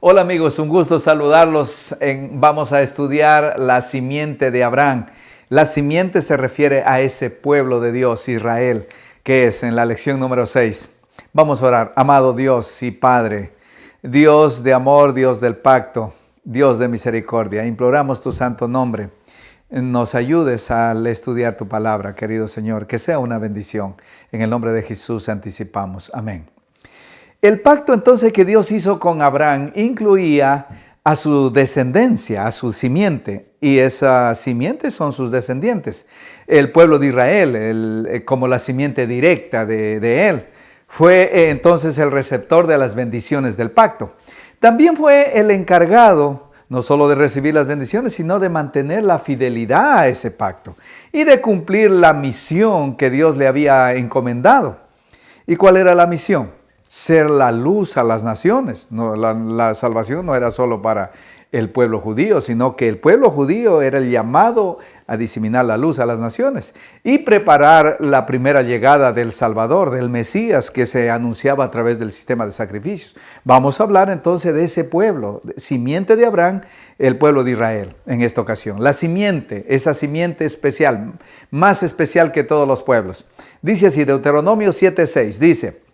Hola amigos, un gusto saludarlos. Vamos a estudiar la simiente de Abraham. La simiente se refiere a ese pueblo de Dios, Israel, que es en la lección número 6. Vamos a orar. Amado Dios y Padre, Dios de amor, Dios del pacto, Dios de misericordia, imploramos tu santo nombre. Nos ayudes al estudiar tu palabra, querido Señor, que sea una bendición. En el nombre de Jesús anticipamos. Amén. El pacto entonces que Dios hizo con Abraham incluía a su descendencia, a su simiente, y esa simiente son sus descendientes. El pueblo de Israel, como la simiente directa de él, fue entonces el receptor de las bendiciones del pacto. También fue el encargado no solo de recibir las bendiciones, sino de mantener la fidelidad a ese pacto y de cumplir la misión que Dios le había encomendado. ¿Y cuál era la misión? Ser la luz a las naciones. No, la salvación no era solo para el pueblo judío, sino que el pueblo judío era el llamado a diseminar la luz a las naciones y preparar la primera llegada del Salvador, del Mesías, que se anunciaba a través del sistema de sacrificios. Vamos a hablar entonces de ese pueblo, simiente de Abraham, el pueblo de Israel en esta ocasión. La simiente, esa simiente especial, más especial que todos los pueblos. Dice así, Deuteronomio 7:6, dice: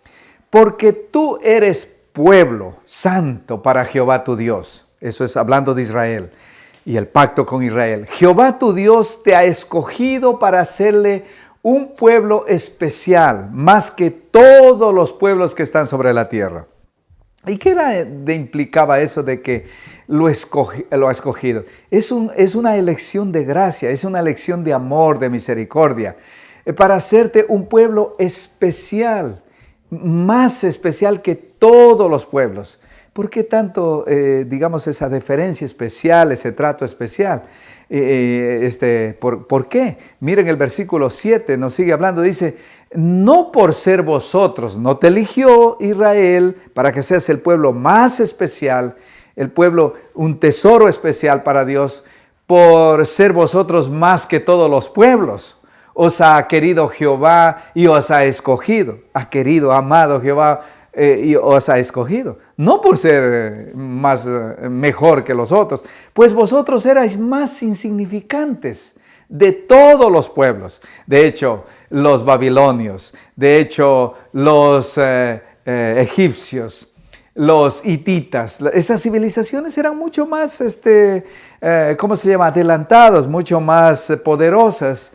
porque tú eres pueblo santo para Jehová tu Dios. Eso es hablando de Israel y el pacto con Israel. Jehová tu Dios te ha escogido para hacerle un pueblo especial, más que todos los pueblos que están sobre la tierra. ¿Y qué implicaba eso de que lo ha escogido? Es una elección de gracia, es una elección de amor, de misericordia, para hacerte un pueblo especial. Más especial que todos los pueblos. ¿Por qué tanto, esa deferencia especial, ese trato especial? ¿Por qué? Miren el versículo 7, nos sigue hablando, dice: no por ser vosotros, no te eligió Israel para que seas el pueblo más especial, el pueblo, un tesoro especial para Dios, por ser vosotros más que todos los pueblos. Os ha querido Jehová y os ha escogido. Ha querido, amado Jehová y os ha escogido. No por ser mejor que los otros, pues vosotros erais más insignificantes de todos los pueblos. De hecho, los babilonios, de hecho, los egipcios, los hititas, esas civilizaciones eran mucho más, adelantados, mucho más poderosas,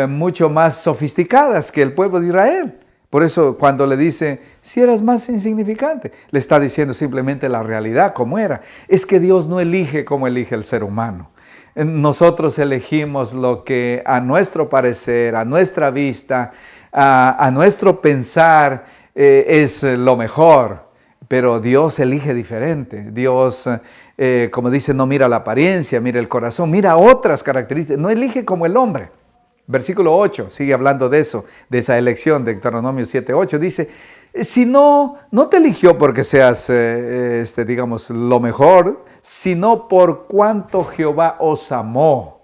mucho más sofisticadas que el pueblo de Israel. Por eso cuando le dice, si eras más insignificante, le está diciendo simplemente la realidad como era. Es que Dios no elige como elige el ser humano. Nosotros elegimos lo que a nuestro parecer, a nuestra vista, a nuestro pensar es lo mejor. Pero Dios elige diferente. Dios, como dice, no mira la apariencia, mira el corazón, mira otras características. No elige como el hombre. Versículo 8, sigue hablando de eso, de esa elección, de Deuteronomio 7:8, dice: si no te eligió porque seas, lo mejor, sino por cuanto Jehová os amó.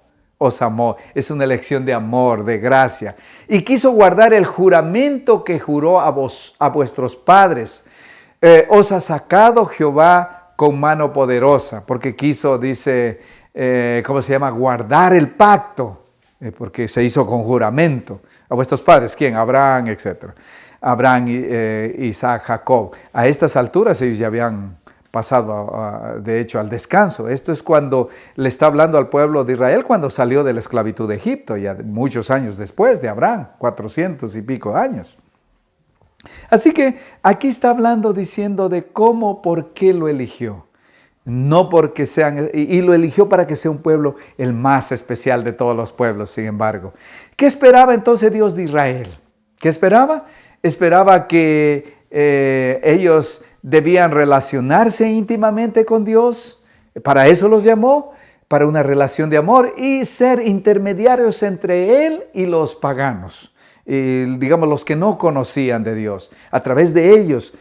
Es una elección de amor, de gracia. Y quiso guardar el juramento que juró a vuestros padres. Os ha sacado Jehová con mano poderosa, porque quiso, dice, guardar el pacto. Porque se hizo con juramento a vuestros padres. ¿Quién? Abraham, etc. Abraham, Isaac, Jacob. A estas alturas ellos ya habían pasado, de hecho, al descanso. Esto es cuando le está hablando al pueblo de Israel cuando salió de la esclavitud de Egipto, ya muchos años después de Abraham, 400 y pico años. Así que aquí está hablando, diciendo de cómo, por qué lo eligió. No porque y lo eligió para que sea un pueblo el más especial de todos los pueblos, sin embargo. ¿Qué esperaba entonces Dios de Israel? ¿Qué esperaba? Esperaba que ellos debían relacionarse íntimamente con Dios. Para eso los llamó, para una relación de amor y ser intermediarios entre Él y los paganos. Los que no conocían de Dios. A través de ellos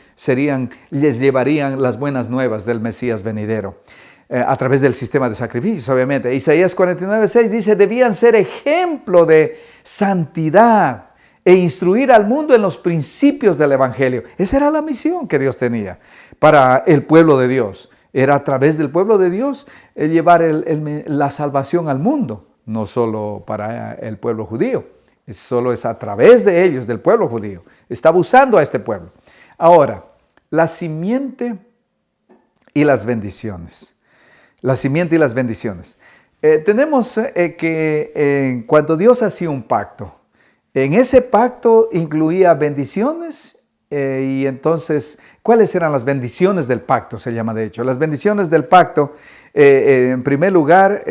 les llevarían las buenas nuevas del Mesías venidero. A través del sistema de sacrificios, obviamente. Isaías 49:6 dice: debían ser ejemplo de santidad e instruir al mundo en los principios del Evangelio. Esa era la misión que Dios tenía para el pueblo de Dios. Era a través del pueblo de Dios llevar la salvación al mundo, no solo para el pueblo judío. Solo es a través de ellos, del pueblo judío. Estaba usando a este pueblo. Ahora, la simiente y las bendiciones. La simiente y las bendiciones. Tenemos que cuando Dios hacía un pacto, en ese pacto incluía bendiciones y entonces, ¿cuáles eran las bendiciones del pacto? Se llama de hecho. Las bendiciones del pacto, en primer lugar,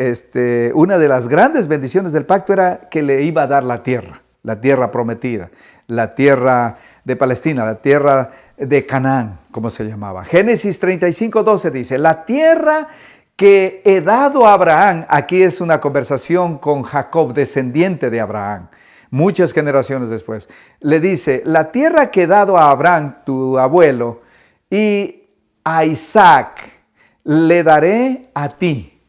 una de las grandes bendiciones del pacto era que le iba a dar la tierra prometida, la tierra de Palestina, la tierra de Canaán, como se llamaba. Génesis 35:12 dice, la tierra que he dado a Abraham, aquí es una conversación con Jacob, descendiente de Abraham, muchas generaciones después, le dice, la tierra que he dado a Abraham, tu abuelo, y a Isaac, le daré a ti,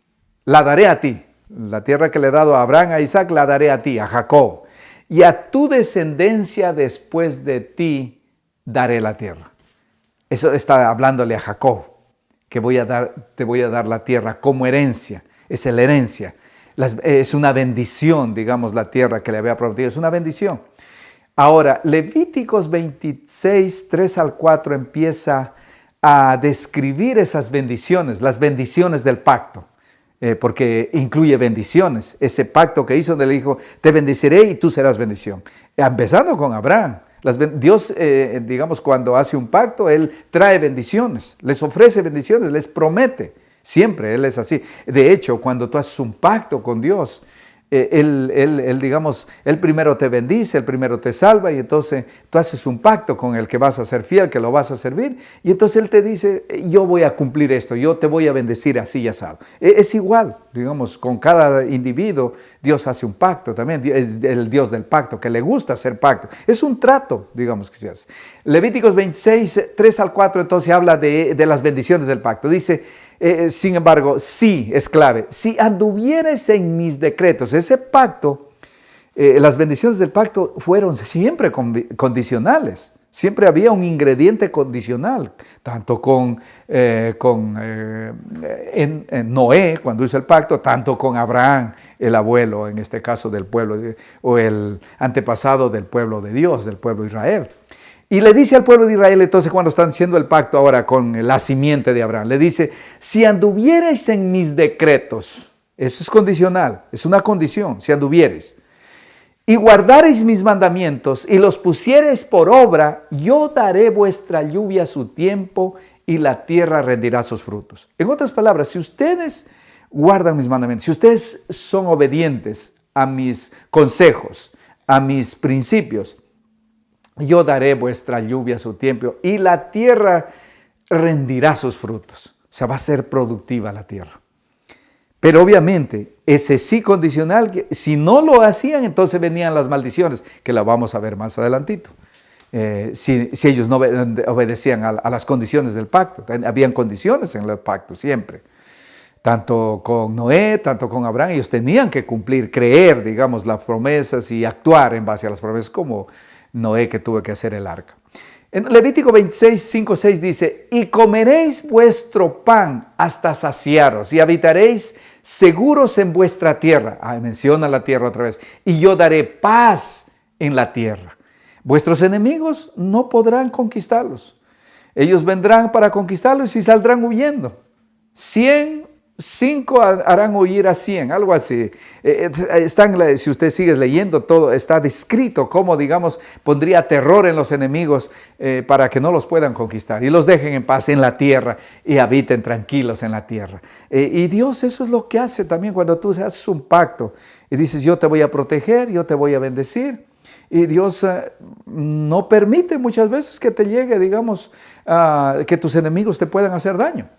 la daré a ti. La tierra que le he dado a Abraham, a Isaac, la daré a ti, a Jacob. Y a tu descendencia después de ti, daré la tierra. Eso está hablándole a Jacob, que te voy a dar la tierra como herencia. Es la herencia. Es una bendición, digamos, la tierra que le había prometido. Es una bendición. Ahora, Levíticos 26, 3 al 4 empieza a describir esas bendiciones, las bendiciones del pacto, porque incluye bendiciones. Ese pacto que hizo donde le dijo, te bendeciré y tú serás bendición. Empezando con Abraham. Dios, digamos, cuando hace un pacto, Él trae bendiciones, les ofrece bendiciones, les promete. Siempre Él es así. De hecho, cuando tú haces un pacto con Dios, digamos, Él primero te bendice, Él primero te salva y entonces tú haces un pacto con el que vas a ser fiel, que lo vas a servir y entonces Él te dice, yo voy a cumplir esto, yo te voy a bendecir así y asado. Es igual, digamos, con cada individuo Dios hace un pacto también, es el Dios del pacto, que le gusta hacer pacto. Es un trato, digamos, que se hace. Levíticos 26, 3 al 4 entonces habla de las bendiciones del pacto. Dice, sin embargo, sí es clave. Si anduvieres en mis decretos, ese pacto, las bendiciones del pacto fueron siempre condicionales. Siempre había un ingrediente condicional, tanto en Noé, cuando hizo el pacto, tanto con Abraham, el abuelo, en este caso del pueblo, o el antepasado del pueblo de Dios, del pueblo de Israel. Y le dice al pueblo de Israel, entonces cuando están haciendo el pacto ahora con la simiente de Abraham, le dice, si anduvierais en mis decretos, eso es condicional, es una condición, si anduvierais, y guardareis mis mandamientos y los pusiereis por obra, yo daré vuestra lluvia a su tiempo y la tierra rendirá sus frutos. En otras palabras, si ustedes guardan mis mandamientos, si ustedes son obedientes a mis consejos, a mis principios, yo daré vuestra lluvia a su tiempo y la tierra rendirá sus frutos. O sea, va a ser productiva la tierra. Pero obviamente, ese sí condicional, que si no lo hacían, entonces venían las maldiciones, que la vamos a ver más adelantito. Si ellos no obedecían a las condiciones del pacto. Habían condiciones en el pacto siempre. Tanto con Noé, tanto con Abraham, ellos tenían que cumplir, creer, digamos, las promesas y actuar en base a las promesas, como Noé que tuvo que hacer el arca. En Levítico 26, 5, 6 dice, y comeréis vuestro pan hasta saciaros y habitaréis seguros en vuestra tierra. Menciona la tierra otra vez. Y yo daré paz en la tierra. Vuestros enemigos no podrán conquistarlos. Ellos vendrán para conquistarlos y saldrán huyendo. 5 harán huir a 100, algo así. Si usted sigue leyendo todo, está descrito cómo, digamos, pondría terror en los enemigos para que no los puedan conquistar y los dejen en paz en la tierra y habiten tranquilos en la tierra. Y Dios eso es lo que hace también cuando tú haces un pacto y dices, yo te voy a proteger, yo te voy a bendecir. Y Dios no permite muchas veces que te llegue, digamos, que tus enemigos te puedan hacer daño.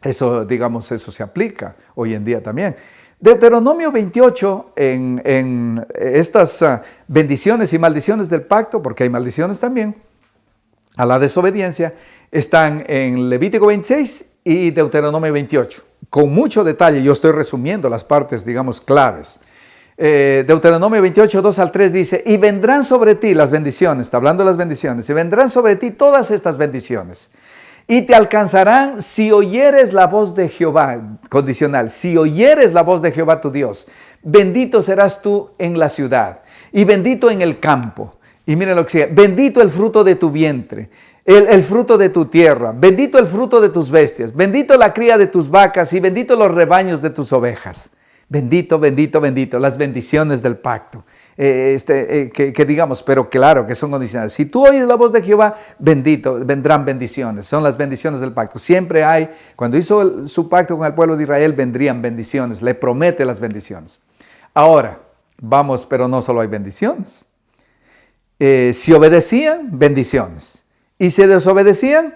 Eso, digamos, eso se aplica hoy en día también. Deuteronomio 28, en estas bendiciones y maldiciones del pacto, porque hay maldiciones también, a la desobediencia, están en Levítico 26 y Deuteronomio 28. Con mucho detalle, yo estoy resumiendo las partes, digamos, claves. Deuteronomio 28, 2 al 3 dice, y vendrán sobre ti las bendiciones, está hablando de las bendiciones, y vendrán sobre ti todas estas bendiciones. y te alcanzarán si oyeres la voz de Jehová, condicional, si oyeres la voz de Jehová tu Dios. Bendito serás tú en la ciudad y bendito en el campo. Y miren lo que sigue, bendito el fruto de tu vientre, el fruto de tu tierra, bendito el fruto de tus bestias, bendito la cría de tus vacas y bendito los rebaños de tus ovejas. Bendito, bendito, bendito, las bendiciones del pacto. Que digamos, pero claro que son condicionales. Si tú oyes la voz de Jehová, bendito, vendrán bendiciones. Son las bendiciones del pacto. Siempre hay, cuando hizo su pacto con el pueblo de Israel, vendrían bendiciones. Le promete las bendiciones. Ahora, vamos, pero no solo hay bendiciones. Si obedecían, bendiciones. Y si desobedecían,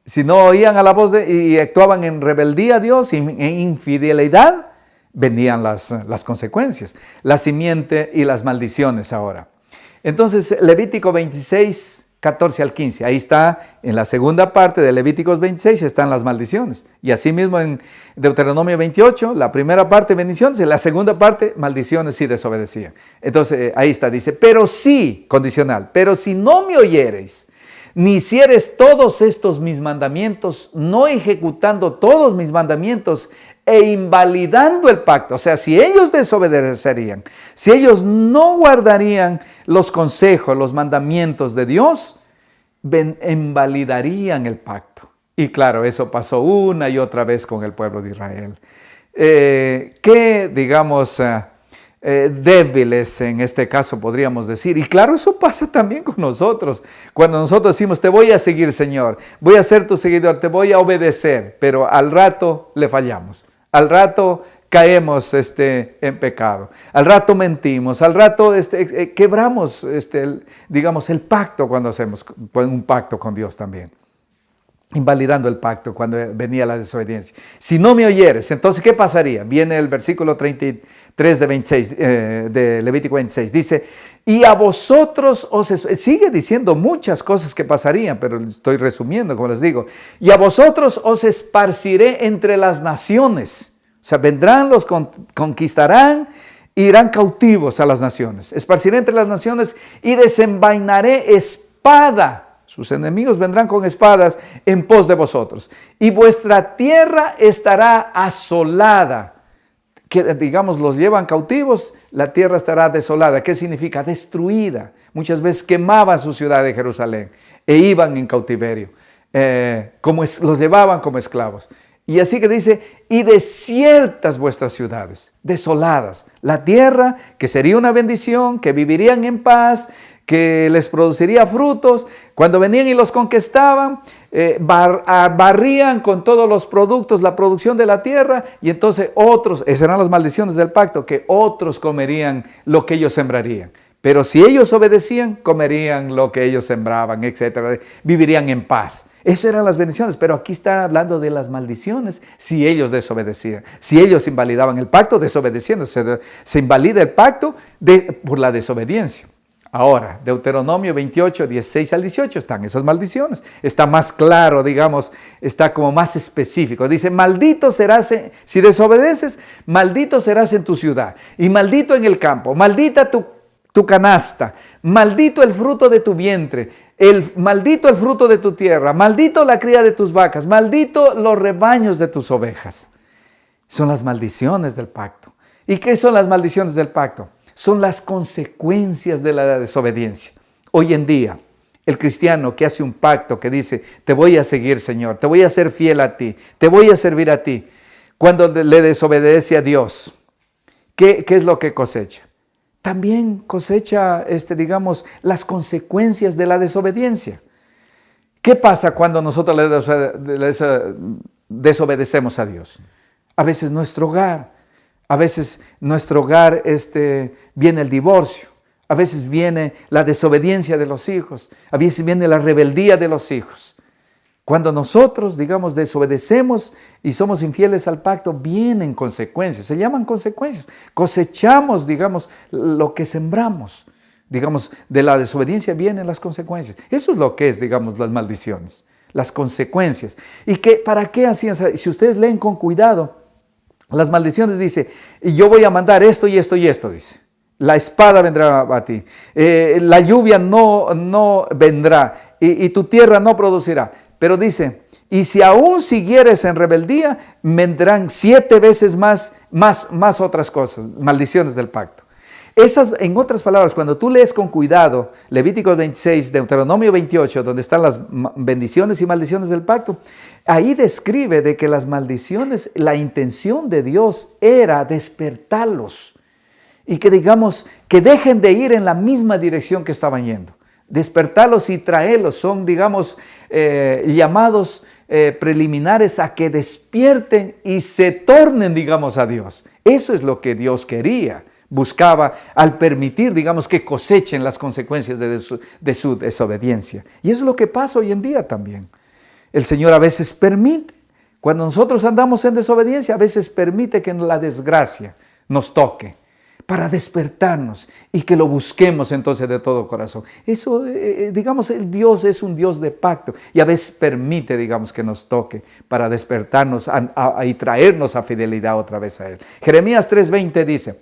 si no oían a la voz y actuaban en rebeldía a Dios, en infidelidad, venían las consecuencias, la simiente y las maldiciones ahora. Entonces, Levítico 26, 14 al 15, ahí está, en la segunda parte de Levíticos 26 están las maldiciones. Y asimismo en Deuteronomio 28, la primera parte bendiciones, y la segunda parte maldiciones si desobedecían. Entonces, ahí está, dice, pero sí, condicional, pero si no me oyereis, ni hicieres todos estos mis mandamientos, no ejecutando todos mis mandamientos e invalidando el pacto. O sea, si ellos desobedecerían, si ellos no guardarían los consejos, los mandamientos de Dios, invalidarían el pacto. Y claro, eso pasó una y otra vez con el pueblo de Israel. Débiles en este caso podríamos decir, y claro, eso pasa también con nosotros, cuando nosotros decimos, te voy a seguir, Señor, voy a ser tu seguidor, te voy a obedecer, pero al rato le fallamos, al rato caemos en pecado, al rato mentimos, al rato quebramos el pacto cuando hacemos un pacto con Dios también. Invalidando el pacto cuando venía la desobediencia. Si no me oyeres, entonces ¿qué pasaría? Viene el versículo 33 de 26, de Levítico 26, dice, y a vosotros sigue diciendo muchas cosas que pasarían, pero estoy resumiendo, como les digo, y a vosotros os esparciré entre las naciones, o sea, vendrán, los conquistarán, irán cautivos a las naciones, esparciré entre las naciones y desenvainaré espada. Sus enemigos vendrán con espadas en pos de vosotros. Y vuestra tierra estará asolada. Que digamos los llevan cautivos, la tierra estará desolada. ¿Qué significa? Destruida. Muchas veces quemaban su ciudad de Jerusalén e iban en cautiverio. Los llevaban como esclavos. Y así que dice, y desiertas vuestras ciudades, desoladas. La tierra que sería una bendición, que vivirían en paz, que les produciría frutos, cuando venían y los conquistaban, barrían con todos los productos, la producción de la tierra, y entonces otros, esas eran las maldiciones del pacto, que otros comerían lo que ellos sembrarían. Pero si ellos obedecían, comerían lo que ellos sembraban, etc. Vivirían en paz. Esas eran las bendiciones, pero aquí está hablando de las maldiciones si ellos desobedecían. Si ellos invalidaban el pacto, desobedeciendo, se invalida el pacto por la desobediencia. Ahora, Deuteronomio 28, 16 al 18 están esas maldiciones. Está más claro, digamos, está como más específico. Dice, maldito serás, si desobedeces, maldito serás en tu ciudad y maldito en el campo, maldita tu canasta, maldito el fruto de tu vientre, maldito el fruto de tu tierra, maldito la cría de tus vacas, maldito los rebaños de tus ovejas. Son las maldiciones del pacto. ¿Y qué son las maldiciones del pacto? Son las consecuencias de la desobediencia. Hoy en día, el cristiano que hace un pacto, que dice, te voy a seguir, Señor, te voy a ser fiel a ti, te voy a servir a ti, cuando le desobedece a Dios, ¿qué es lo que cosecha? También cosecha, las consecuencias de la desobediencia. ¿Qué pasa cuando nosotros le desobedecemos a Dios? A veces nuestro hogar viene el divorcio, a veces viene la desobediencia de los hijos, a veces viene la rebeldía de los hijos. Cuando nosotros, desobedecemos y somos infieles al pacto, vienen consecuencias, se llaman consecuencias. Cosechamos, lo que sembramos. De la desobediencia vienen las consecuencias. Eso es lo que es, las maldiciones, las consecuencias. ¿Y para qué hacían? Si ustedes leen con cuidado, las maldiciones dice, y yo voy a mandar esto y esto y esto, dice. La espada vendrá a ti, la lluvia no vendrá y tu tierra no producirá. Pero dice, y si aún siguieres en rebeldía, vendrán 7 veces más otras cosas, maldiciones del pacto. Esas, en otras palabras, cuando tú lees con cuidado Levíticos 26, Deuteronomio 28, donde están las bendiciones y maldiciones del pacto, ahí describe de que las maldiciones, la intención de Dios era despertarlos y que digamos, que dejen de ir en la misma dirección que estaban yendo. Despertarlos y traerlos son, digamos, llamados preliminares a que despierten y se tornen, digamos, a Dios. Eso es lo que Dios quería. Buscaba al permitir, digamos, que cosechen las consecuencias de su desobediencia. Y eso es lo que pasa hoy en día también. El Señor a veces permite, cuando nosotros andamos en desobediencia, a veces permite que la desgracia nos toque para despertarnos y que lo busquemos entonces de todo corazón. Eso, digamos, el Dios es un Dios de pacto y a veces permite, digamos, que nos toque para despertarnos y traernos a fidelidad otra vez a Él. Jeremías 3:20 dice,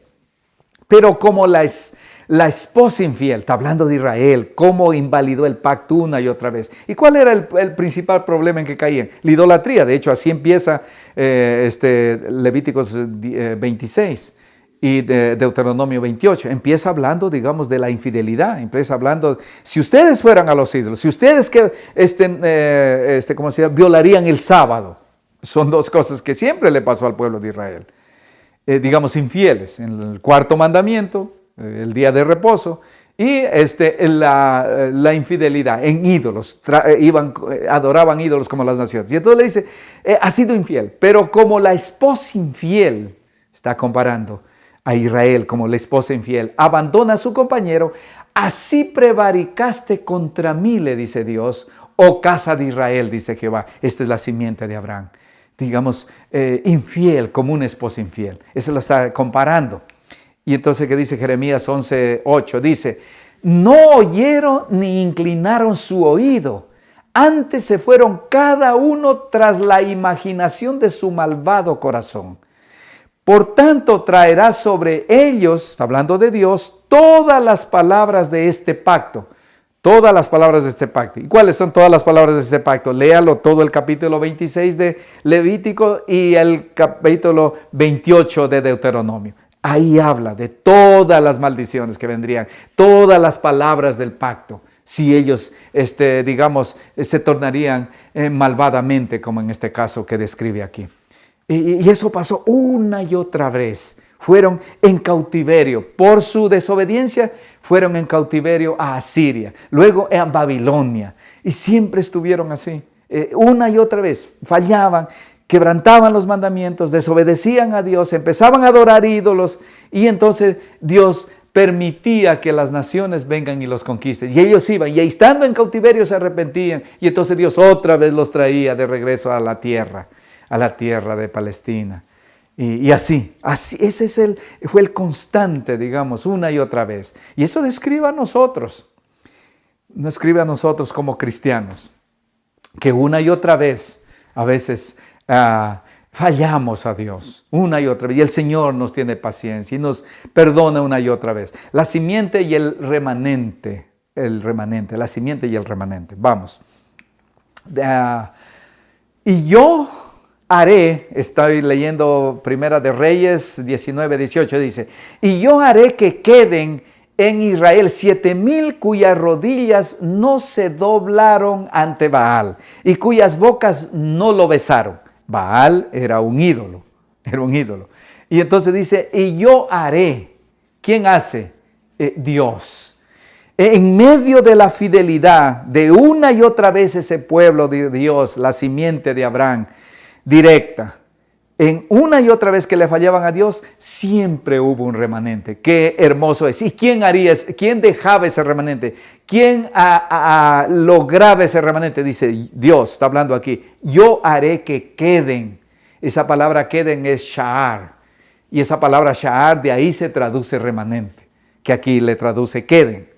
pero como la esposa infiel, está hablando de Israel, cómo invalidó el pacto una y otra vez. ¿Y cuál era el principal problema en que caían? La idolatría. De hecho, así empieza Levíticos 26 y Deuteronomio 28. Empieza hablando, digamos, de la infidelidad. Empieza hablando, si ustedes fueran a los ídolos, si ustedes ¿cómo se llama? Violarían el sábado. Son dos cosas que siempre le pasó al pueblo de Israel. Digamos, infieles, en el 4.º mandamiento, el día de reposo, y la infidelidad en ídolos, adoraban ídolos como las naciones. Y entonces le dice, ha sido infiel, pero como la esposa infiel, está comparando a Israel como la esposa infiel, abandona a su compañero, así prevaricaste contra mí, le dice Dios, oh casa de Israel, dice Jehová. Esta es la simiente de Abraham. Digamos, infiel, como una esposa infiel. Eso lo está comparando. Y entonces, ¿qué dice Jeremías 11:8? Dice, no oyeron ni inclinaron su oído. Antes se fueron cada uno tras la imaginación de su malvado corazón. Por tanto, traerá sobre ellos, está hablando de Dios, todas las palabras de este pacto. Todas las palabras de este pacto. ¿Y cuáles son todas las palabras de este pacto? Léalo todo el capítulo 26 de Levítico y el capítulo 28 de Deuteronomio. Ahí habla de todas las maldiciones que vendrían, todas las palabras del pacto, si ellos, digamos, se tornarían malvadamente, como en este caso que describe aquí. Y eso pasó una y otra vez. Fueron en cautiverio. Por su desobediencia, fueron en cautiverio a Asiria. Luego a Babilonia. Y siempre estuvieron así. Una y otra vez. Fallaban, quebrantaban los mandamientos, desobedecían a Dios, empezaban a adorar ídolos. Y entonces Dios permitía que las naciones vengan y los conquisten. Y ellos iban. Y estando en cautiverio se arrepentían. Y entonces Dios otra vez los traía de regreso a la tierra de Palestina. Y así, ese fue el constante, digamos, una y otra vez. Y eso describe a nosotros como cristianos, que una y otra vez, a veces fallamos a Dios, una y otra vez. Y el Señor nos tiene paciencia y nos perdona una y otra vez. La simiente y el remanente, la simiente y el remanente. Vamos. Y yo haré, estoy leyendo Primera de Reyes 19:18, dice, y yo haré que queden en Israel 7,000 cuyas rodillas no se doblaron ante Baal y cuyas bocas no lo besaron. Baal era un ídolo. Y entonces dice, y yo haré. ¿Quién hace? Dios. En medio de la fidelidad de una y otra vez ese pueblo de Dios, la simiente de Abraham, directa, en una y otra vez que le fallaban a Dios, siempre hubo un remanente. Qué hermoso es. ¿Y quién dejaba ese remanente? ¿Quién lograba ese remanente? Dice Dios, está hablando aquí. Yo haré que queden. Esa palabra queden es sha'ar. Y esa palabra sha'ar, de ahí se traduce remanente, que aquí le traduce queden.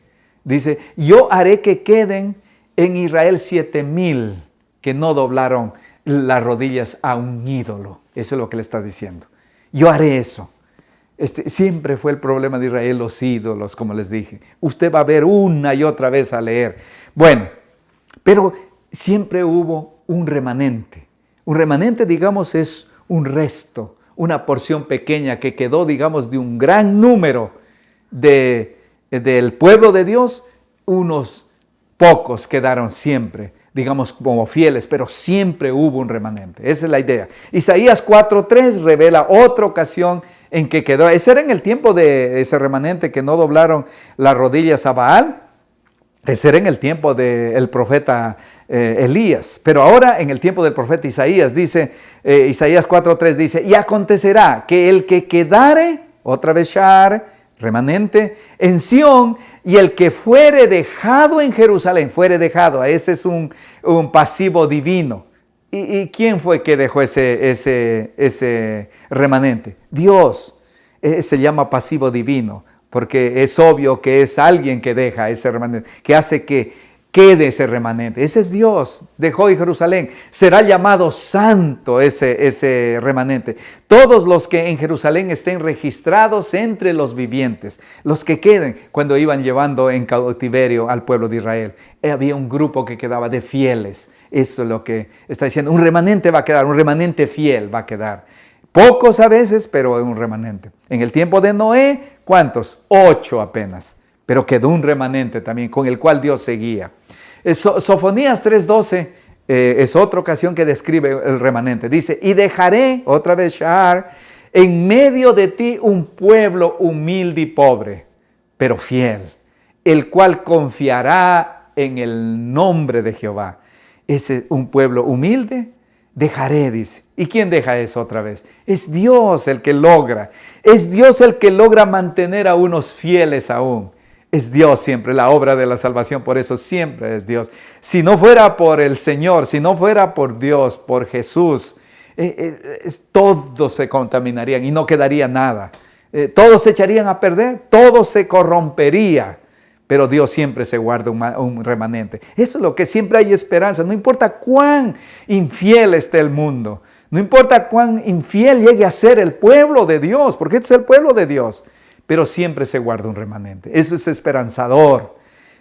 Dice, yo haré que queden en Israel 7,000 que no doblaron las rodillas a un ídolo. Eso es lo que le está diciendo. Yo haré eso. Siempre fue el problema de Israel, los ídolos, como les dije. Usted va a ver una y otra vez a leer. Bueno, pero siempre hubo un remanente. Un remanente, digamos, es un resto, una porción pequeña que quedó, digamos, de un gran número del pueblo de Dios. Unos pocos quedaron siempre, digamos, como fieles, pero siempre hubo un remanente. Esa es la idea. Isaías 4:3 revela otra ocasión en que quedó. Ese era en el tiempo de ese remanente que no doblaron las rodillas a Baal. Ese era en el tiempo del profeta Elías. Pero ahora en el tiempo del profeta Isaías, dice, Isaías 4:3 dice, y acontecerá que el que quedare, otra vez Shar, remanente, en Sión, y el que fuere dejado en Jerusalén, fuere dejado, ese es un pasivo divino. ¿Y quién fue que dejó ese remanente? Dios. Se llama pasivo divino, porque es obvio que es alguien que deja ese remanente, que hace que quede ese remanente. Ese es Dios, dejó en Jerusalén. Será llamado santo ese remanente. Todos los que en Jerusalén estén registrados entre los vivientes, los que queden cuando iban llevando en cautiverio al pueblo de Israel. Había un grupo que quedaba de fieles. Eso es lo que está diciendo. Un remanente va a quedar, un remanente fiel va a quedar. Pocos a veces, pero un remanente. En el tiempo de Noé, ¿cuántos? 8 apenas. Pero quedó un remanente también, con el cual Dios seguía. Sofonías 3:12 es otra ocasión que describe el remanente. Dice, y dejaré, otra vez Shar, en medio de ti un pueblo humilde y pobre, pero fiel, el cual confiará en el nombre de Jehová. Ese un pueblo humilde, dejaré, dice. ¿Y quién deja eso otra vez? Es Dios el que logra. Es Dios el que logra mantener a unos fieles aún. Es Dios siempre, la obra de la salvación, por eso siempre es Dios. Si no fuera por el Señor, si no fuera por Dios, por Jesús, todos se contaminarían y no quedaría nada. Todos se echarían a perder, todo se corrompería. Pero Dios siempre se guarda un remanente. Eso es lo que siempre hay esperanza. No importa cuán infiel esté el mundo. No importa cuán infiel llegue a ser el pueblo de Dios. Porque este es el pueblo de Dios. Pero siempre se guarda un remanente. Eso es esperanzador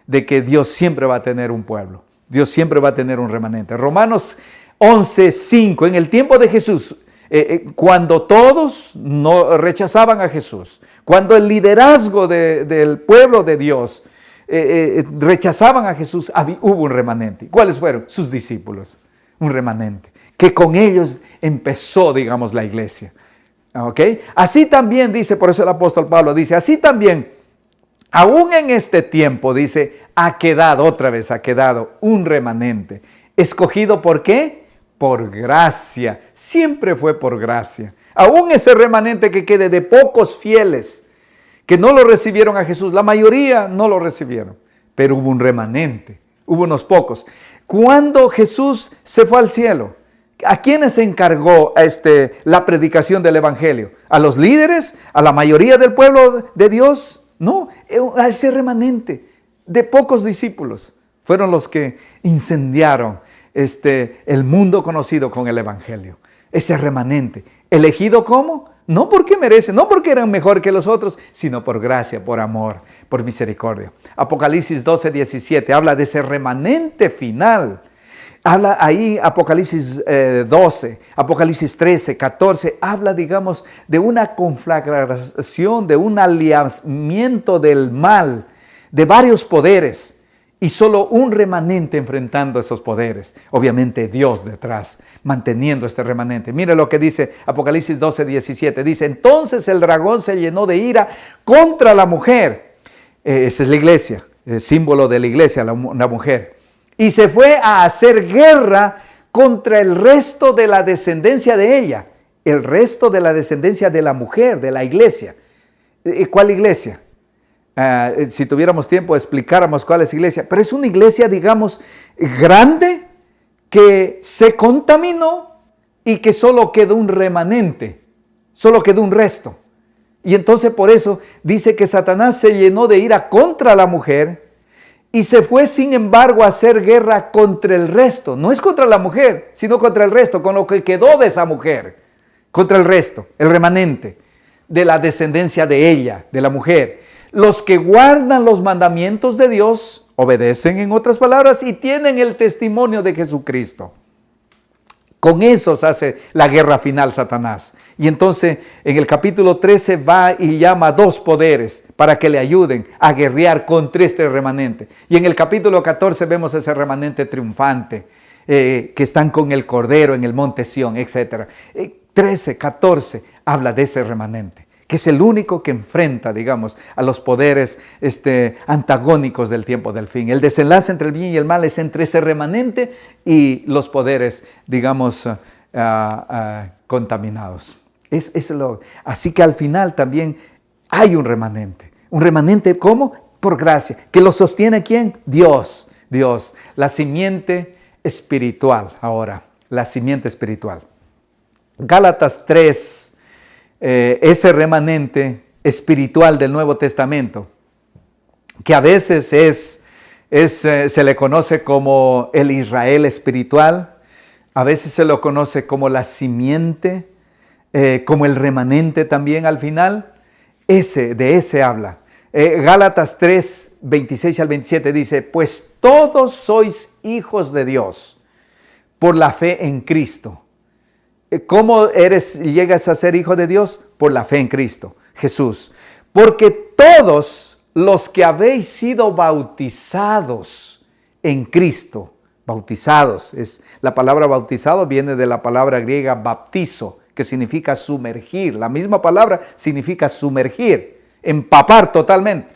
de que Dios siempre va a tener un pueblo. Dios siempre va a tener un remanente. Romanos 11:5. En el tiempo de Jesús, cuando todos no rechazaban a Jesús, cuando el liderazgo del pueblo de Dios rechazaban a Jesús, hubo un remanente. ¿Cuáles fueron? Sus discípulos. Un remanente. Que con ellos empezó, digamos, la iglesia. ¿Ok? Así también dice, por eso el apóstol Pablo dice, así también, aún en este tiempo, dice, ha quedado un remanente. ¿Escogido por qué? Por gracia. Siempre fue por gracia. Aún ese remanente que quede de pocos fieles, que no lo recibieron a Jesús, la mayoría no lo recibieron, pero hubo un remanente, hubo unos pocos. Cuando Jesús se fue al cielo, ¿a quiénes se encargó la predicación del evangelio? ¿A los líderes? ¿A la mayoría del pueblo de Dios? No, a ese remanente de pocos discípulos fueron los que incendiaron el mundo conocido con el evangelio. Ese remanente, elegido ¿cómo? No porque merecen, no porque eran mejor que los otros, sino por gracia, por amor, por misericordia. Apocalipsis 12:17 habla de ese remanente final. Habla ahí Apocalipsis 12, Apocalipsis 13, 14, habla, digamos, de una conflagración, de un alineamiento del mal, de varios poderes. Y solo un remanente enfrentando esos poderes. Obviamente Dios detrás, manteniendo este remanente. Mire lo que dice Apocalipsis 12:17. Dice, entonces el dragón se llenó de ira contra la mujer. Esa es la iglesia, el símbolo de la iglesia, la mujer. Y se fue a hacer guerra contra el resto de la descendencia de ella. El resto de la descendencia de la mujer, de la iglesia. ¿Cuál iglesia? Si tuviéramos tiempo explicáramos cuál es iglesia, pero es una iglesia, digamos, grande, que se contaminó y que solo quedó un remanente, solo quedó un resto. Y entonces por eso dice que Satanás se llenó de ira contra la mujer y se fue sin embargo a hacer guerra contra el resto. No es contra la mujer, sino contra el resto, con lo que quedó de esa mujer, contra el resto, el remanente de la descendencia de ella, de la mujer. Los que guardan los mandamientos de Dios, obedecen en otras palabras y tienen el testimonio de Jesucristo. Con esos hace la guerra final Satanás. Y entonces en el capítulo 13 va y llama a 2 poderes para que le ayuden a guerrear contra este remanente. Y en el capítulo 14 vemos ese remanente triunfante que están con el Cordero en el monte Sión, etc. 13, 14 habla de ese remanente, que es el único que enfrenta, digamos, a los poderes antagónicos del tiempo del fin. El desenlace entre el bien y el mal es entre ese remanente y los poderes, digamos, contaminados. Así que al final también hay un remanente. ¿Un remanente cómo? Por gracia. ¿Que lo sostiene quién? Dios. Dios. La simiente espiritual ahora. La simiente espiritual. Gálatas 3. Ese remanente espiritual del Nuevo Testamento, que a veces se le conoce como el Israel espiritual, a veces se lo conoce como la simiente, como el remanente también al final, de ese habla. Gálatas 3, 26 al 27 dice, pues todos sois hijos de Dios por la fe en Cristo. ¿Cómo llegas a ser hijo de Dios? Por la fe en Cristo, Jesús. Porque todos los que habéis sido bautizados en Cristo, bautizados, la palabra bautizado viene de la palabra griega baptizo, que significa sumergir. La misma palabra significa sumergir, empapar totalmente.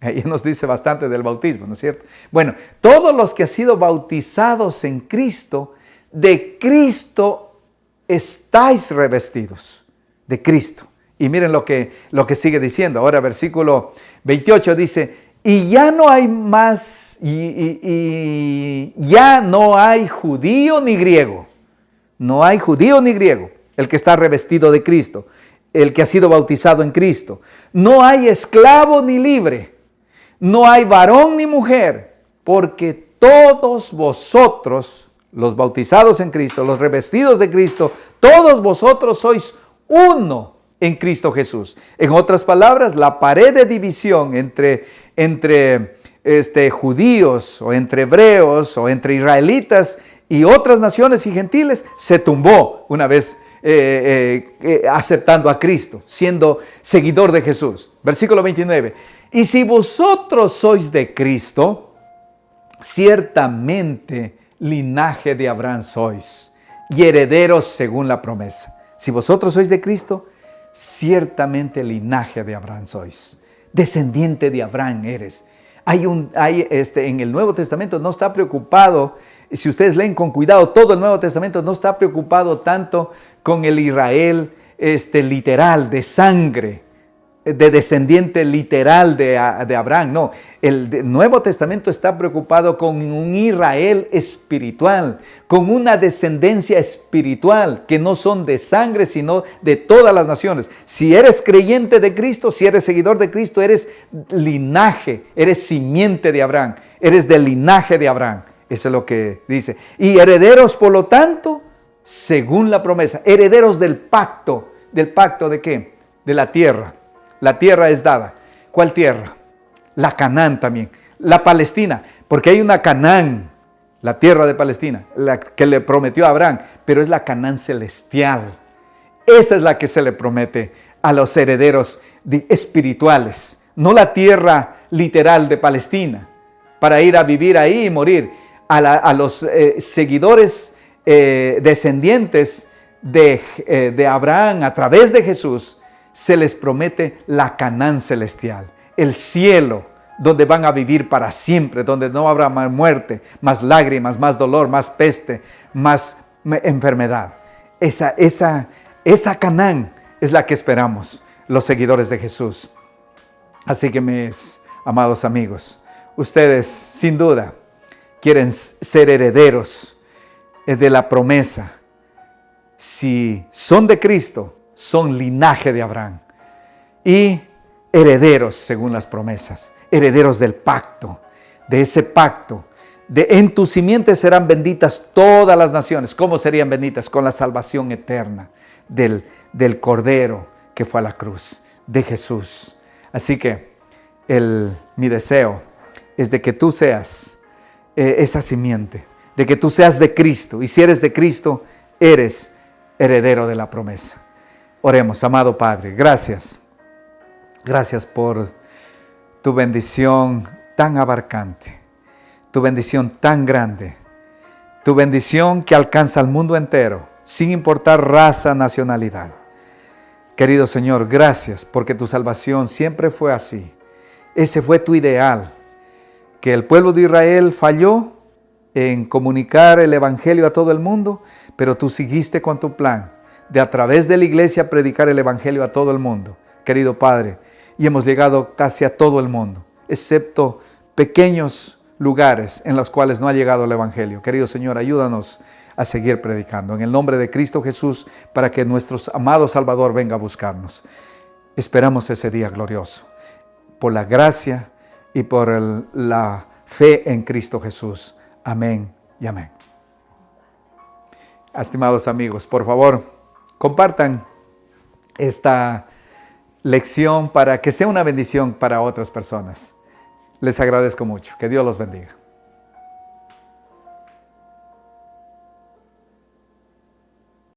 Ahí nos dice bastante del bautismo, ¿no es cierto? Bueno, todos los que han sido bautizados en Cristo, de Cristo estáis revestidos, de Cristo. Y miren lo que sigue diciendo. Ahora versículo 28 dice, y ya no hay más, ya no hay judío ni griego. No hay judío ni griego, el que está revestido de Cristo, el que ha sido bautizado en Cristo. No hay esclavo ni libre, no hay varón ni mujer, porque todos vosotros, los bautizados en Cristo, los revestidos de Cristo, todos vosotros sois uno en Cristo Jesús. En otras palabras, la pared de división entre judíos o entre hebreos o entre israelitas y otras naciones y gentiles se tumbó una vez aceptando a Cristo, siendo seguidor de Jesús. Versículo 29. Y si vosotros sois de Cristo, ciertamente linaje de Abraham sois y herederos según la promesa. Si vosotros sois de Cristo, ciertamente linaje de Abraham sois. Descendiente de Abraham eres. En el Nuevo Testamento no está preocupado, si ustedes leen con cuidado todo el Nuevo Testamento, no está preocupado tanto con el Israel literal, de sangre, de descendiente literal de Abraham. No, el Nuevo Testamento está preocupado con un Israel espiritual, con una descendencia espiritual, que no son de sangre, sino de todas las naciones. Si eres creyente de Cristo, si eres seguidor de Cristo, eres linaje, eres simiente de Abraham, eres del linaje de Abraham. Eso es lo que dice. Y herederos, por lo tanto, según la promesa, herederos del pacto. ¿Del pacto de qué? De la tierra. La tierra es dada. ¿Cuál tierra? La Canaán también. La Palestina, porque hay una Canaán, la tierra de Palestina, la que le prometió a Abraham, pero es la Canaán celestial. Esa es la que se le promete a los herederos espirituales, no la tierra literal de Palestina, para ir a vivir ahí y morir. A los seguidores descendientes de Abraham a través de Jesús, se les promete la Canaán celestial, el cielo, donde van a vivir para siempre, donde no habrá más muerte, más lágrimas, más dolor, más peste, más enfermedad. Esa Canaán es la que esperamos los seguidores de Jesús. Así que mis amados amigos, ustedes sin duda quieren ser herederos de la promesa. Si son de Cristo, son linaje de Abraham y herederos según las promesas, herederos del pacto, de ese pacto. En tu simiente serán benditas todas las naciones. ¿Cómo serían benditas? Con la salvación eterna del Cordero que fue a la cruz, de Jesús. Así que mi deseo es de que tú seas esa simiente, de que tú seas de Cristo. Y si eres de Cristo, eres heredero de la promesa. Oremos, amado Padre, gracias. Gracias por tu bendición tan abarcante, tu bendición tan grande, tu bendición que alcanza al mundo entero, sin importar raza, nacionalidad. Querido Señor, gracias porque tu salvación siempre fue así. Ese fue tu ideal, que el pueblo de Israel falló en comunicar el evangelio a todo el mundo, pero tú seguiste con tu plan de a través de la iglesia predicar el evangelio a todo el mundo, querido Padre, y hemos llegado casi a todo el mundo, excepto pequeños lugares en los cuales no ha llegado el evangelio. Querido Señor, ayúdanos a seguir predicando en el nombre de Cristo Jesús, para que nuestro amado Salvador venga a buscarnos. Esperamos ese día glorioso, por la gracia y por la fe en Cristo Jesús. Amén y amén. Estimados amigos, por favor, compartan esta lección para que sea una bendición para otras personas. Les agradezco mucho. Que Dios los bendiga.